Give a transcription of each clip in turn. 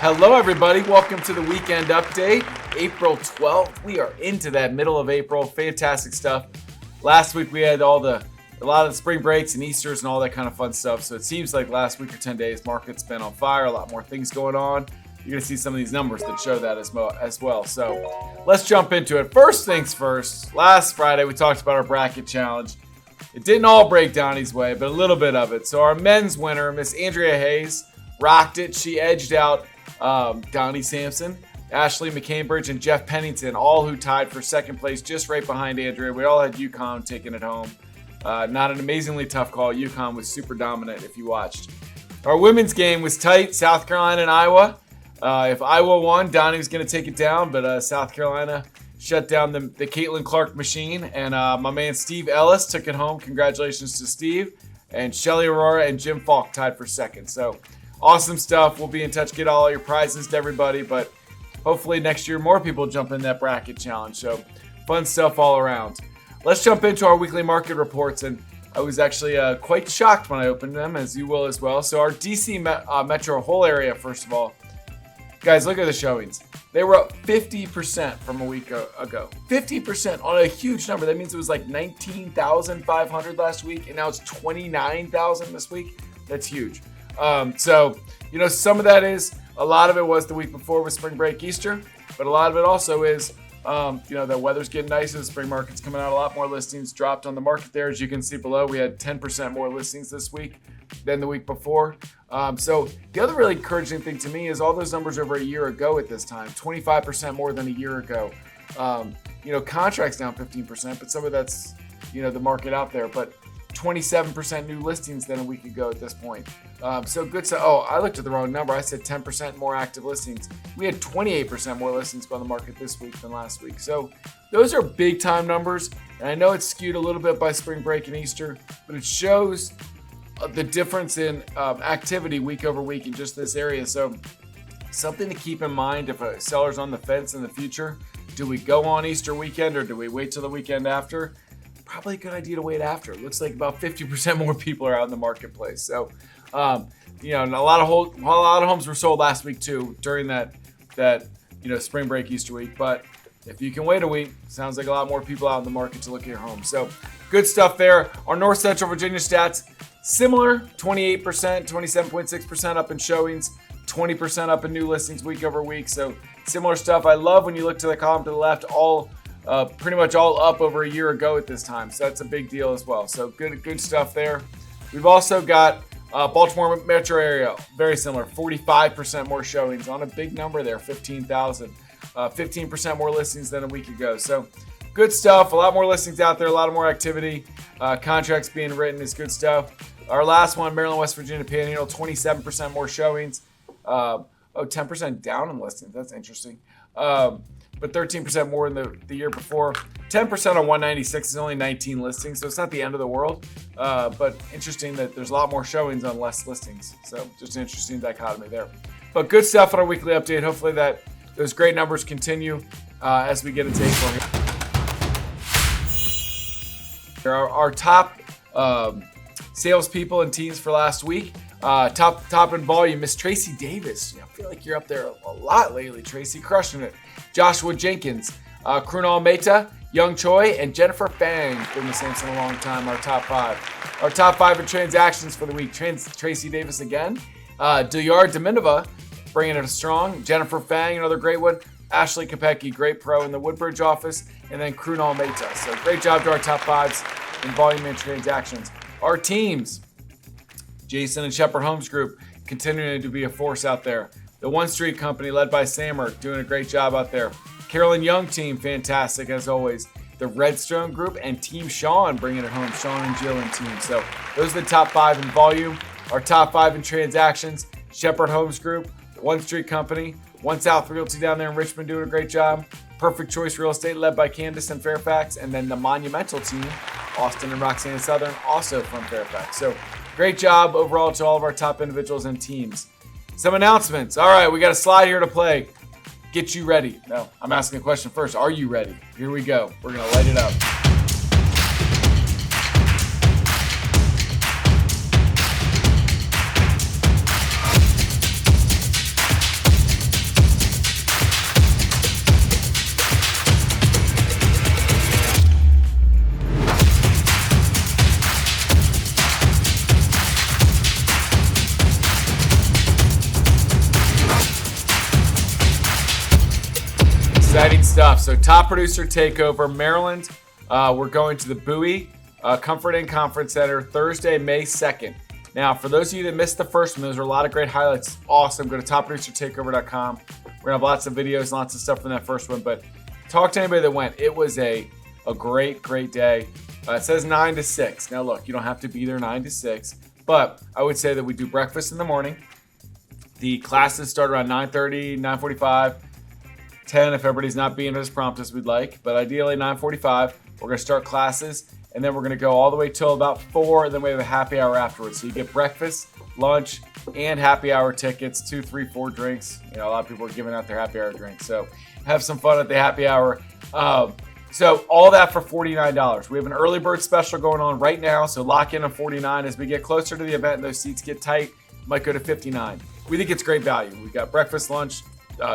Hello, everybody. Welcome to the weekend update. April 12th. We are into that middle of April. Fantastic stuff. Last week we had a lot of the spring breaks and Easters and all that kind of fun stuff. So it seems like last week or 10 days, market's been on fire. A lot more things going on. You're going to see some of these numbers that show that as well. So let's jump into it. First things first. Last Friday we talked about our bracket challenge. It didn't all break Donny's way, but a little bit of it. So our men's winner, Miss Andrea Hayes, rocked it. She edged out Donny Samson, Ashley McCambridge, and Jeff Pennington, all who tied for second place, just right behind Andrea. We all had UConn taking it home. Not an amazingly tough call. UConn was super dominant if you watched. Our women's game was tight, South Carolina and Iowa. If Iowa won, Donny was going to take it down, but South Carolina shut down the Caitlin Clark machine, and my man Steve Ellis took it home. Congratulations to Steve. And Shelly Aurora and Jim Falk tied for second. So awesome stuff. We'll be in touch, get all your prizes to everybody, but hopefully next year more people jump in that bracket challenge. So fun stuff all around. Let's jump into our weekly market reports, and I was actually quite shocked when I opened them, as you will as well. So our DC metro whole area, first of all. Guys, look at the showings. They were up 50% from a week ago. 50% on a huge number. That means it was like 19,500 last week, and now it's 29,000 this week. That's huge. So, some of that is, a lot of it was the week before with spring break Easter, but a lot of it also is, the weather's getting nicer, the spring market's coming out, a lot more listings dropped on the market there. As you can see below, we had 10% more listings this week than the week before. So the other really encouraging thing to me is all those numbers over a year ago at this time, 25% more than a year ago. Contracts down 15%, but some of that's, the market out there, but 27% new listings than a week ago at this point. So good. I looked at the wrong number. I said 10% more active listings. We had 28% more listings on the market this week than last week. So those are big time numbers. And I know it's skewed a little bit by spring break and Easter, but it shows the difference in activity week over week in just this area. So something to keep in mind if a seller's on the fence in the future. Do we go on Easter weekend or do we wait till the weekend after? Probably a good idea to wait after. It looks like about 50% more people are out in the marketplace. So, and a lot of homes were sold last week too during that spring break Easter week. But if you can wait a week, sounds like a lot more people out in the market to look at your home. So good stuff there. Our North Central Virginia stats, similar, 28%, 27.6% up in showings, 20% up in new listings week over week. So similar stuff. I love when you look to the column to the left, pretty much all up over a year ago at this time. So that's a big deal as well. So good stuff there. We've also got Baltimore metro area, very similar, 45% more showings on a big number there, 15,000. 15% more listings than a week ago. So good stuff. A lot more listings out there, a lot of more activity. Contracts being written is good stuff. Our last one, Maryland, West Virginia Panhandle, 27% more showings. 10% down in listings. That's interesting. But 13% more than the year before. 10% on 196 is only 19 listings, so it's not the end of the world. But interesting that there's a lot more showings on less listings. So just an interesting dichotomy there. But good stuff on our weekly update. Hopefully that those great numbers continue as we get into April here. Our top salespeople and teams for last week. Top in volume, Miss Tracy Davis. I feel like you're up there a lot lately, Tracy. Crushing it. Joshua Jenkins, Krunal Mehta, Young Choi, and Jennifer Fang. Been with Samson a long time, our top five. Our top five in transactions for the week. Tracy Davis again. Dilyara Daminova, bringing it strong. Jennifer Fang, another great one. Ashley Kopecky, great pro in the Woodbridge office. And then Krunal Mehta. So great job to our top fives in volume and transactions. Our teams. Jason and Shepherd Homes Group continuing to be a force out there. The One Street Company led by Sammer doing a great job out there. Carolyn Young team, fantastic as always. The Redstone Group and Team Sean bringing it home. Sean and Jill and team. So those are the top five in volume. Our top five in transactions. Shepherd Homes Group, One Street Company, One South Realty down there in Richmond doing a great job. Perfect Choice Real Estate led by Candace and Fairfax. And then the Monumental Team, Austin and Roxanne Southern, also from Fairfax. So great job overall to all of our top individuals and teams. Some announcements. All right, we got a slide here to play. Get you ready. No, I'm asking a question first. Are you ready? Here we go. We're going to light it up. Exciting stuff. So Top Producer Takeover, Maryland. We're going to the Bowie Comfort Inn Conference Center Thursday, May 2nd. Now, for those of you that missed the first one, those are a lot of great highlights. Awesome. Go to topproducertakeover.com. We're going to have lots of videos and lots of stuff from that first one. But talk to anybody that went. It was a great, great day. It says 9 to 6. Now, look, you don't have to be there 9 to 6. But I would say that we do breakfast in the morning. The classes start around 9:30, 9:45, 10 if everybody's not being as prompt as we'd like. But ideally 9:45. We're going to start classes. And then we're going to go all the way till about 4, and then we have a happy hour afterwards. So you get breakfast, lunch, and happy hour tickets, 2, 3, 4 drinks. You know, a lot of people are giving out their happy hour drinks. So have some fun at the happy hour. So all that for $49. We have an early bird special going on right now, so lock in on $49. As we get closer to the event and those seats get tight, it might go to $59. We think it's great value. We've got breakfast, lunch,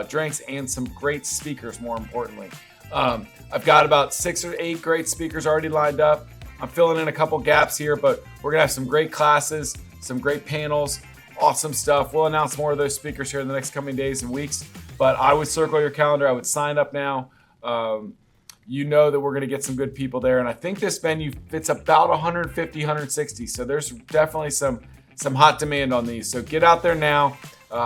drinks, and some great speakers, more importantly. I've got about 6 or 8 great speakers already lined up. I'm filling in a couple gaps here, but we're going to have some great classes, some great panels, awesome stuff. We'll announce more of those speakers here in the next coming days and weeks, but I would circle your calendar. I would sign up now. You know that we're going to get some good people there, and I think this venue fits about 150, 160, so there's definitely some hot demand on these. So get out there now.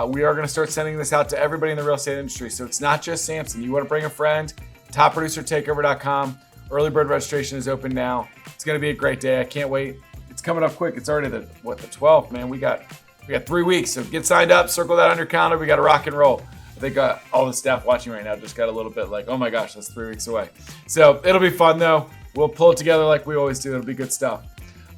We are going to start sending this out to everybody in the real estate industry, so it's not just Samson. You want to bring a friend, topproducertakeover.com. Early bird registration is open now. It's going to be a great day. I can't wait. It's coming up quick. It's already the 12th, man. We got 3 weeks. So get signed up. Circle that on your calendar. We got to rock and roll. I think all the staff watching right now just got a little bit like, oh my gosh, that's 3 weeks away. So it'll be fun though. We'll pull it together like we always do. It'll be good stuff.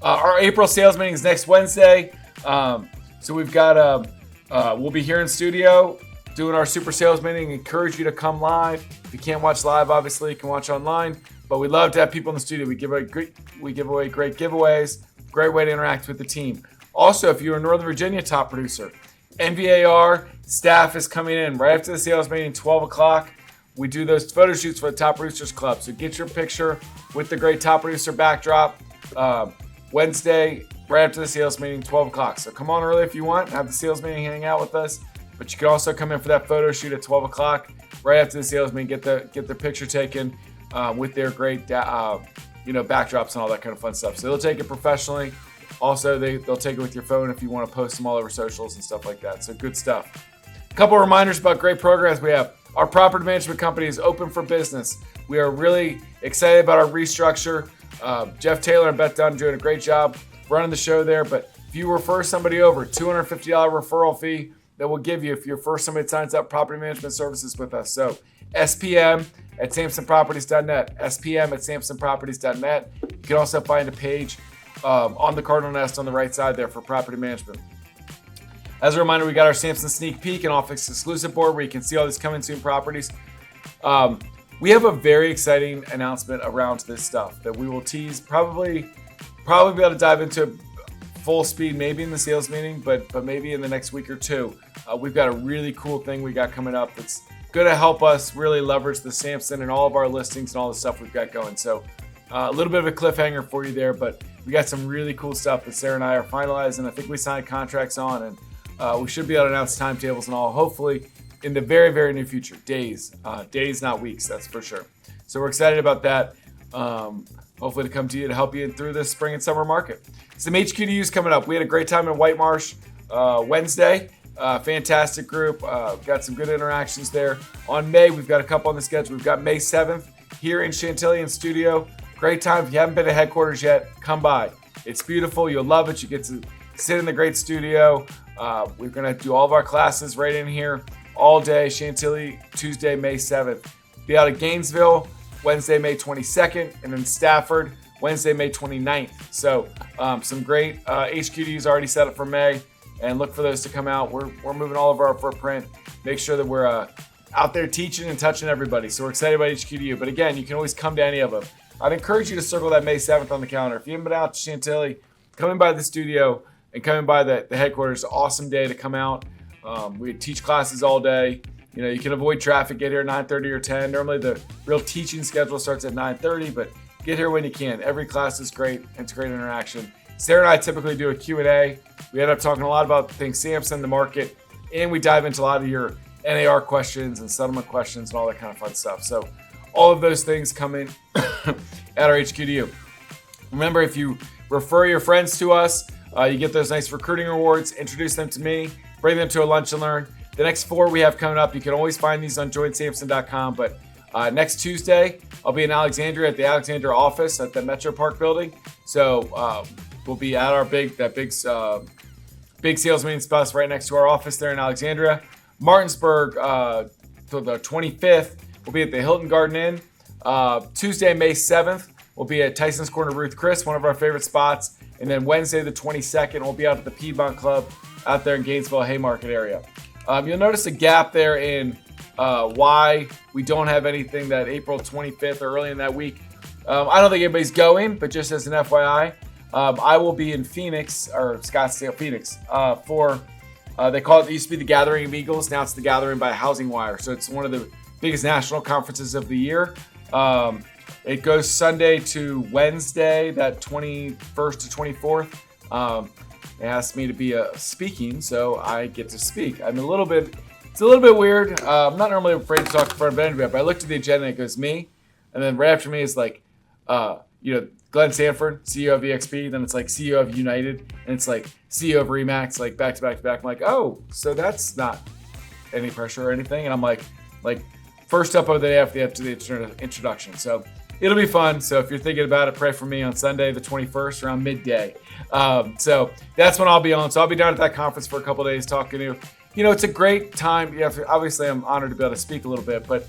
Our April sales meeting is next Wednesday. So we've got we'll be here in studio doing our super sales meeting. Encourage you to come live. If you can't watch live, obviously you can watch online. But we love to have people in the studio. We give away great giveaways. Great way to interact with the team. Also, if you're a Northern Virginia top producer, NVAR staff is coming in right after the sales meeting, 12 o'clock. We do those photo shoots for the Top Producers Club. So get your picture with the great top producer backdrop Wednesday, right after the sales meeting, 12 o'clock. So come on early if you want. Have the sales meeting, hang out with us. But you can also come in for that photo shoot at 12 o'clock, right after the sales meeting. Get the picture taken with their great backdrops and all that kind of fun stuff. So they'll take it professionally. Also, they'll take it with your phone if you want to post them all over socials and stuff like that. So good stuff. A couple of reminders about great programs we have. Our property management company is open for business. We are really excited about our restructure. Jeff Taylor and Beth Dunn are doing a great job running the show there. But if you refer somebody over, $250 referral fee that we'll give you if you refer somebody that signs up property management services with us. So SPM at samsonproperties.net, SPM at samsonproperties.net. You can also find a page on the Cardinal Nest on the right side there for property management. As a reminder, we got our Samson Sneak Peek and Office exclusive board where you can see all these coming soon properties. We have a very exciting announcement around this stuff that we will tease, probably be able to dive into full speed, maybe in the sales meeting, but maybe in the next week or two. We've got a really cool thing we got coming up that's going to help us really leverage the Samson and all of our listings and all the stuff we've got going. So a little bit of a cliffhanger for you there, but we got some really cool stuff that Sarah and I are finalizing. I think we signed contracts on, and we should be able to announce timetables and all, hopefully in the very, very near future. Days, not weeks, that's for sure. So we're excited about that. Hopefully to come to you to help you through this spring and summer market. Some HQDUs coming up. We had a great time in White Marsh Wednesday. Fantastic group. Got some good interactions there. On May, we've got a couple on the schedule. We've got May 7th here in Chantilly in studio. Great time. If you haven't been to headquarters yet, come by. It's beautiful. You'll love it. You get to sit in the great studio. We're going to do all of our classes right in here all day. Chantilly, Tuesday, May 7th. Be out of Gainesville, Wednesday, May 22nd, and then Stafford, Wednesday, May 29th. So some great HQDs already set up for May, and look for those to come out. We're moving all of our footprint. Make sure that we're out there teaching and touching everybody. So we're excited about HQDU. But again, you can always come to any of them. I'd encourage you to circle that May 7th on the calendar. If you haven't been out to Chantilly, coming by the studio and coming by the headquarters, awesome day to come out. We teach classes all day. You know, you can avoid traffic, get here at 9:30 or 10. Normally the real teaching schedule starts at 9:30, but get here when you can. Every class is great. It's great interaction. Sarah and I typically do a Q&A. We end up talking a lot about things Samson, the market, and we dive into a lot of your NAR questions and settlement questions and all that kind of fun stuff. So all of those things come in at our HQ to you. Remember, if you refer your friends to us, you get those nice recruiting rewards. Introduce them to me. Bring them to a lunch and learn. The next 4 we have coming up, you can always find these on joinsamson.com. But next Tuesday, I'll be in Alexandria at the Alexandria office at the Metro Park building. So we'll be at our big sales meeting spot right next to our office there in Alexandria. Martinsburg, to the 25th, we'll be at the Hilton Garden Inn. Tuesday, May 7th, we'll be at Tyson's Corner Ruth Chris, one of our favorite spots. And then Wednesday, the 22nd, we'll be out at the Piedmont Club out there in Gainesville, Haymarket area. You'll notice a gap there in why we don't have anything that April 25th or early in that week. I don't think anybody's going, but just as an FYI, I will be in Phoenix, or Scottsdale, Phoenix, for, they call it used to be the Gathering of Eagles. Now it's the Gathering by HousingWire. So it's one of the biggest national conferences of the year. It goes Sunday to Wednesday, that 21st to 24th. They asked me to be speaking, so I get to speak. It's a little bit weird. I'm not normally afraid to talk in front of anybody, but I looked at the agenda and it goes me. And then right after me is like, Glenn Sanford, CEO of EXP. Then it's like CEO of United. And it's like CEO of Remax, like back to back to back. I'm like, oh, so that's not any pressure or anything. And I'm like first up of the day after the introduction. So it'll be fun. So if you're thinking about it, pray for me on Sunday, the 21st, around midday. So that's when I'll be on. So I'll be down at that conference for a couple of days talking to you. It's a great time. Obviously, I'm honored to be able to speak a little bit, but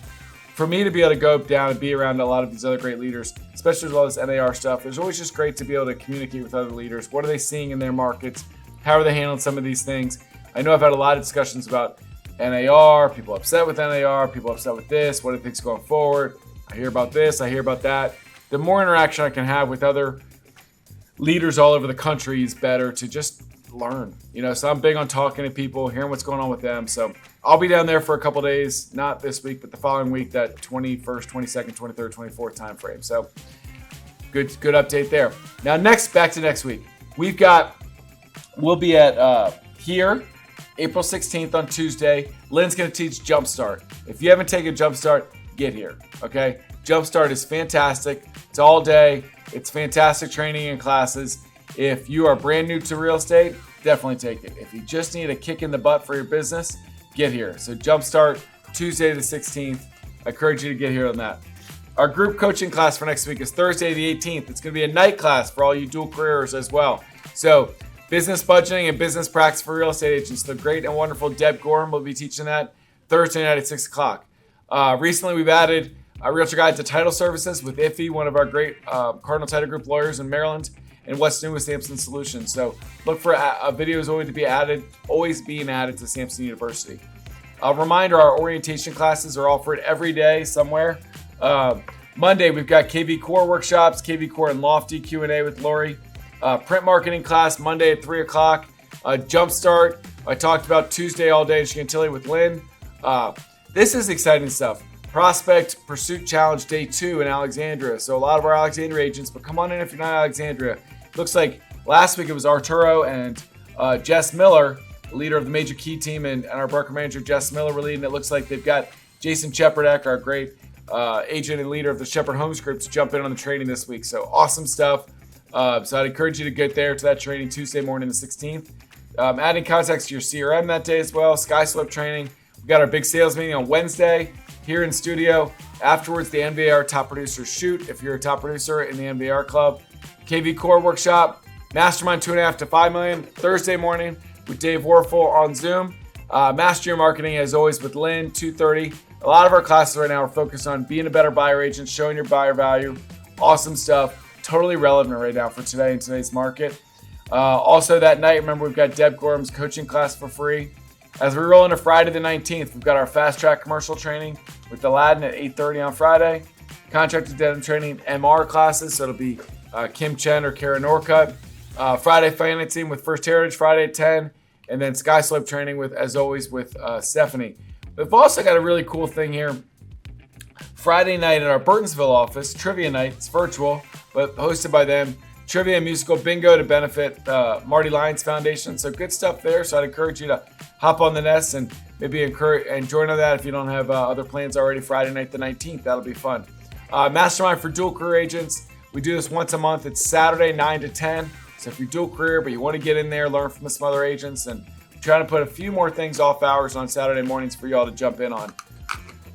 for me to be able to go down and be around a lot of these other great leaders, especially with all this NAR stuff, it's always just great to be able to communicate with other leaders. What are they seeing in their markets? How are they handling some of these things? I know I've had a lot of discussions about NAR, people upset with NAR, people upset with this, what are things going forward? I hear about this, I hear about that. The more interaction I can have with other leaders all over the country is better to just learn. So I'm big on talking to people, hearing what's going on with them. So I'll be down there for a couple days, not this week, but the following week, that 21st, 22nd, 23rd, 24th time frame. So good update there. Now back to next week. We'll be at here, April 16th on Tuesday. Lynn's going to teach Jumpstart. If you haven't taken Jumpstart, get here, okay? Jumpstart is fantastic. It's all day. It's fantastic training and classes. If you are brand new to real estate, definitely take it. If you just need a kick in the butt for your business, get here. So Jumpstart, Tuesday the 16th. I encourage you to get here on that. Our group coaching class for next week is Thursday the 18th. It's going to be a night class for all you dual careers as well. So business budgeting and business practice for real estate agents. The great and wonderful Deb Gorham will be teaching that Thursday night at 6 o'clock. Recently, we've added a Realtor Guide to Title Services with Iffy, one of our great Cardinal Title Group lawyers in Maryland, and what's new with Samson Solutions. So look for videos always being added to Samson University. A reminder, our orientation classes are offered every day somewhere. Monday, we've got KV Core workshops, KV Core and Lofty Q&A with Lori. Print marketing class Monday at 3 o'clock. Jumpstart, I talked about Tuesday all day in Chantilly with Lynn. This is exciting stuff. Prospect Pursuit Challenge Day 2 in Alexandria. So a lot of our Alexandria agents, but come on in if you're not in Alexandria. Looks like last week it was Arturo and Jess Miller, the leader of the Major Key team, and our broker manager Jess Miller were leading. It looks like they've got Jason Shepardek, our great agent and leader of the Shepherd Homes Group, to jump in on the training this week. So awesome stuff. So I'd encourage you to get there to that training Tuesday morning, the 16th. Adding contacts to your CRM that day as well. SkySlope training. We've got our big sales meeting on Wednesday here in studio. Afterwards, the NVAR Top Producers Shoot, if you're a top producer in the NVAR Club. KV Core Workshop, Mastermind 2.5 to 5 million, Thursday morning with Dave Warfel on Zoom. Master Your Marketing, as always, with Lynn, 2:30. A lot of our classes right now are focused on being a better buyer agent, showing your buyer value. Awesome stuff. Totally relevant right now for today in today's market. Also that night, remember, we've got Deb Gorham's coaching class for free. As we roll into Friday the 19th, we've got our Fast Track commercial training with Aladdin at 8:30 on Friday. Contracted Denim Training MR classes, so it'll be Kim Chen or Kara Norcutt. Friday financing with First Heritage Friday at 10. And then SkySlope training with, as always, with Stephanie. We've also got a really cool thing here. Friday night at our Burtonsville office, trivia night. It's virtual, but hosted by them. trivia and musical bingo to benefit Marty Lyons Foundation. So good stuff there. So I'd encourage you to hop on the nest and maybe join on that if you don't have other plans already. Friday night the 19th, that'll be fun. Mastermind for dual career agents. We do this once a month. It's Saturday 9 to 10. So if you're dual career but you want to get in there, learn from some other agents, and trying to put a few more things off hours on Saturday mornings for y'all to jump in on.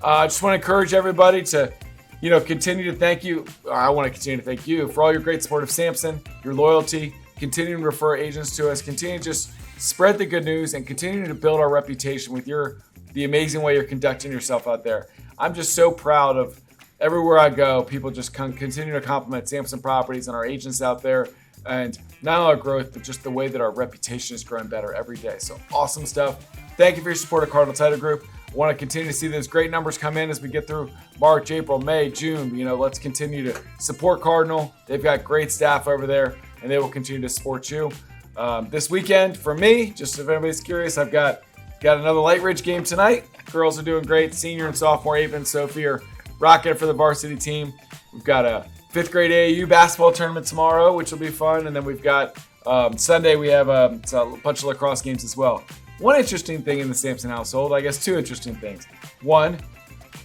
I just want to encourage everybody to continue to thank you. I want to continue to thank you for all your great support of Samson, your loyalty, continuing to refer agents to us, continue to just spread the good news, and continue to build our reputation with the amazing way you're conducting yourself out there. I'm just so proud of everywhere I go. People just continue to compliment Samson Properties and our agents out there, and not only our growth, but just the way that our reputation is growing better every day. So awesome stuff. Thank you for your support of Cardinal Title Group. I want to continue to see those great numbers come in as we get through March, April, May, June. Let's continue to support Cardinal. They've got great staff over there, and they will continue to support you. This weekend, for me, just if anybody's curious, I've got another Light Ridge game tonight. Girls are doing great. Senior and sophomore Ava and Sophie are rocking it for the varsity team. We've got a 5th grade AAU basketball tournament tomorrow, which will be fun. And then we've got Sunday, we have a bunch of lacrosse games as well. One interesting thing in the Samson household, I guess 2 interesting things. One,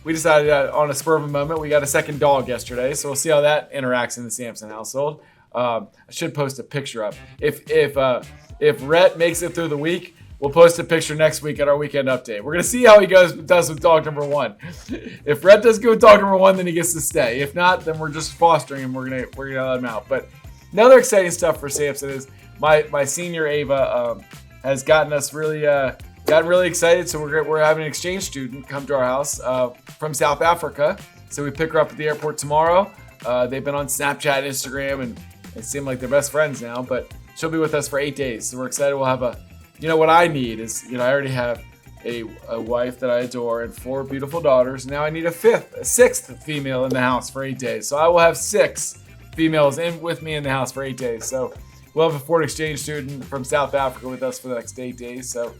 we decided on a spur of a moment, we got a second dog yesterday, so we'll see how that interacts in the Samson household. I should post a picture up. If Rhett makes it through the week, we'll post a picture next week at our weekend update. We're gonna see how he does with dog number 1. If Rhett does good with dog number 1, then he gets to stay. If not, then we're just fostering him. We're gonna let him out. But another exciting stuff for Samson is my senior Ava has gotten us really excited. So we're having an exchange student come to our house from South Africa. So we pick her up at the airport tomorrow. They've been on Snapchat and Instagram, and they seem like they're best friends now. But she'll be with us for 8 days. So we're excited. We'll have what I need is, I already have a wife that I adore and 4 beautiful daughters. Now I need a 6th female in the house for 8 days. So I will have 6 females with me in the house for 8 days. So we'll have a foreign exchange student from South Africa with us for the next 8 days. So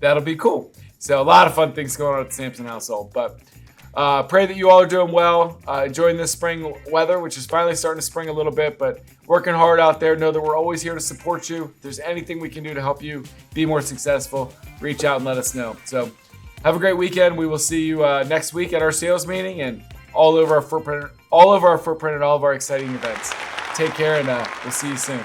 that'll be cool. So a lot of fun things going on at the Samson household. But pray that you all are doing well, enjoying this spring weather, which is finally starting to spring a little bit, but working hard out there. Know that we're always here to support you. If there's anything we can do to help you be more successful, reach out and let us know. So have a great weekend. We will see you next week at our sales meeting and all over our footprint and all of our exciting events. Take care, and we'll see you soon.